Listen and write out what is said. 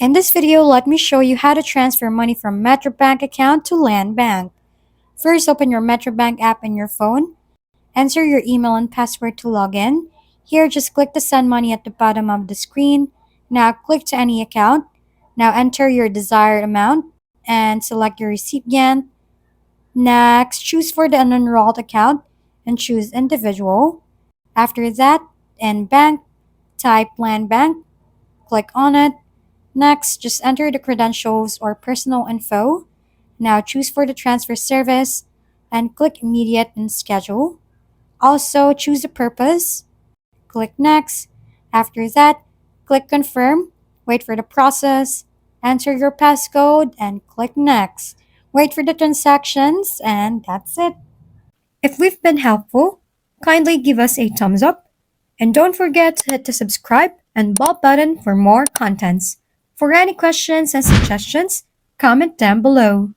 In this video, let me show you how to transfer money from Metrobank account to Landbank. First, open your Metrobank app in your phone. Enter your email and password to log in. Here, just click the send money at the bottom of the screen. Now, click to any account. Now, enter your desired amount and select your recipient. Next, choose for the unenrolled account and choose individual. After that, in bank, type Landbank. Click on it. Next, just enter the credentials or personal info. Now choose for the transfer service and click immediate and schedule. Also choose the purpose. Click next. After that, click confirm. Wait for the process. Enter your passcode and click next. Wait for the transactions and that's it. If we've been helpful, kindly give us a thumbs up and don't forget to hit the subscribe and bell button for more contents. For any questions and suggestions, comment down below.